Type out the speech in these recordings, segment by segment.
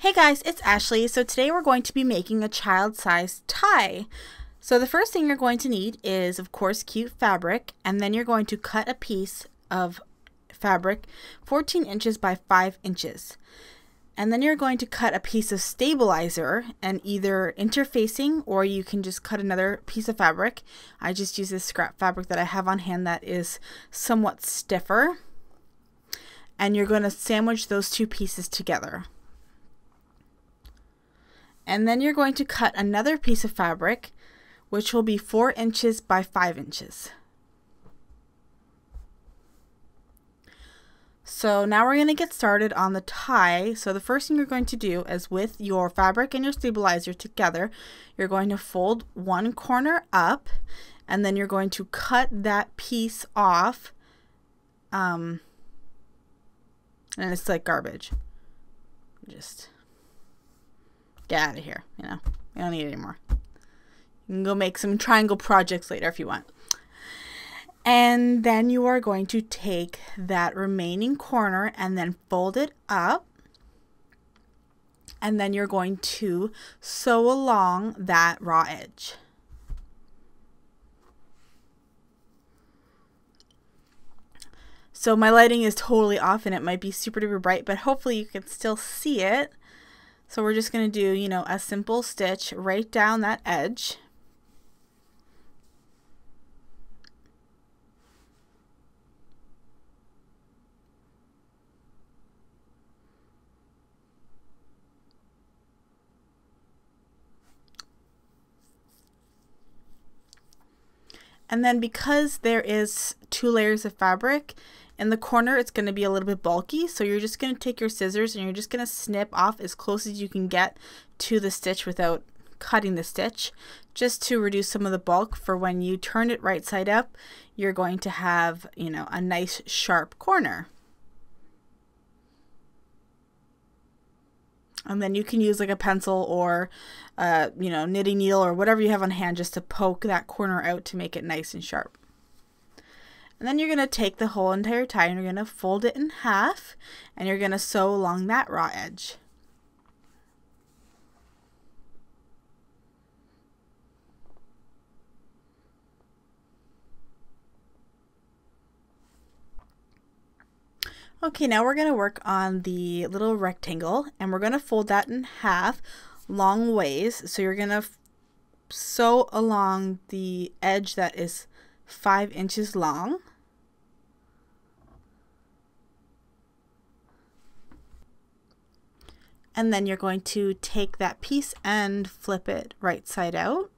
Hey guys, it's Ashley. So today we're going to be making a child-sized tie. So the first thing you're going to need is, of course, cute fabric, and then you're going to cut a piece of fabric 14 inches by 5 inches. And then you're going to cut a piece of stabilizer and either interfacing, or you can just cut another piece of fabric. I just use this scrap fabric that I have on hand that is somewhat stiffer. And you're going to sandwich those two pieces together. And then you're going to cut another piece of fabric, which will be 4 inches by 5 inches. So now we're going to get started on the tie. So the first thing you're going to do is, with your fabric and your stabilizer together, you're going to fold one corner up, and then you're going to cut that piece off. And it's like garbage. Just get out of here, you know. We don't need it anymore. You can go make some triangle projects later if you want. And then you are going to take that remaining corner and then fold it up. And then you're going to sew along that raw edge. So my lighting is totally off and it might be super duper bright, but hopefully you can still see it. So we're just going to do, you know, a simple stitch right down that edge. And then because there is 2 layers of fabric, in the corner it's going to be a little bit bulky, so you're just going to take your scissors and you're just going to snip off as close as you can get to the stitch without cutting the stitch, just to reduce some of the bulk for when you turn it right side up. You're going to have, you know, a nice sharp corner. And then you can use like a pencil or, you know, knitting needle or whatever you have on hand just to poke that corner out to make it nice and sharp. And then you're going to take the whole entire tie and you're going to fold it in half and you're going to sew along that raw edge. Okay, now we're going to work on the little rectangle and we're going to fold that in half long ways. So you're going to sew along the edge that is 5 inches long. And then you're going to take that piece and flip it right side out.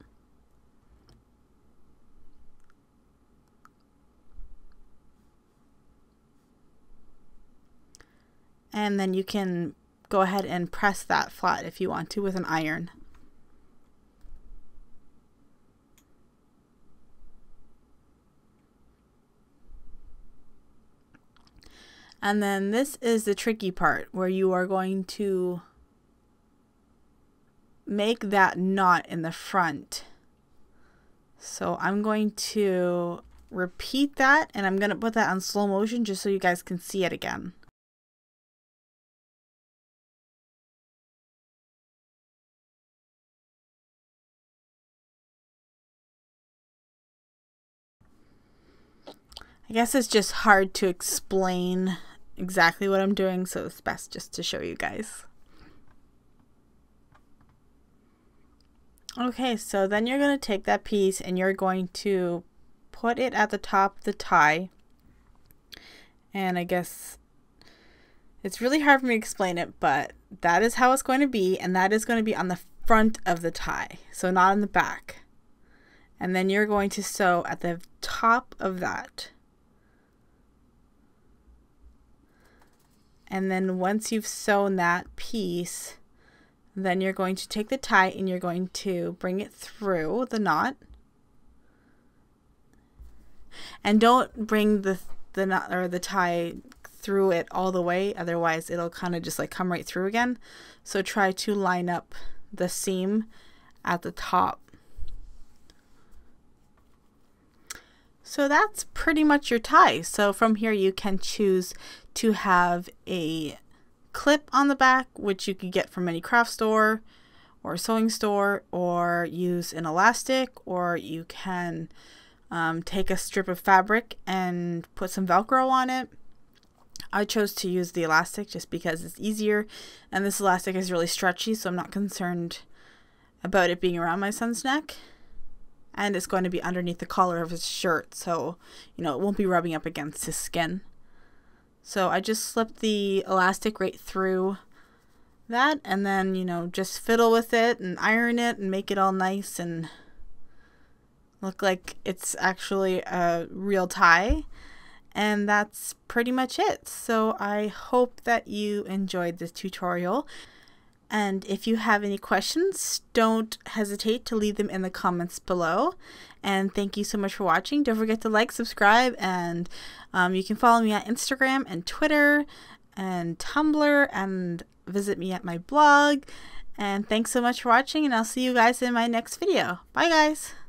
And then you can go ahead and press that flat if you want to with an iron. And then this is the tricky part where you are going to make that knot in the front. So I'm going to repeat that and I'm going to put that on slow motion just so you guys can see it again. I guess it's just hard to explain exactly what I'm doing, so it's best just to show you guys. Okay, so then you're going to take that piece and you're going to put it at the top of the tie. And I guess it's really hard for me to explain it, but that is how it's going to be, and that is going to be on the front of the tie, so not on the back. And then you're going to sew at the top of that. And then once you've sewn that piece, then you're going to take the tie and you're going to bring it through the knot. And don't bring the knot or the tie through it all the way, otherwise it'll kind of just like come right through again. So try to line up the seam at the top. So that's pretty much your tie. So from here you can choose to have a clip on the back, which you can get from any craft store or sewing store, or use an elastic, or you can take a strip of fabric and put some Velcro on it. I chose to use the elastic just because it's easier, and this elastic is really stretchy, so I'm not concerned about it being around my son's neck. And it's going to be underneath the collar of his shirt, so it won't be rubbing up against his skin. So I just slipped the elastic right through that, and then just fiddle with it and iron it and make it all nice and look like it's actually a real tie. And that's pretty much it. So I hope that you enjoyed this tutorial. And if you have any questions, don't hesitate to leave them in the comments below. And thank you so much for watching. Don't forget to like, subscribe, and you can follow me on Instagram and Twitter and Tumblr, and visit me at my blog. And thanks so much for watching, and I'll see you guys in my next video. Bye guys!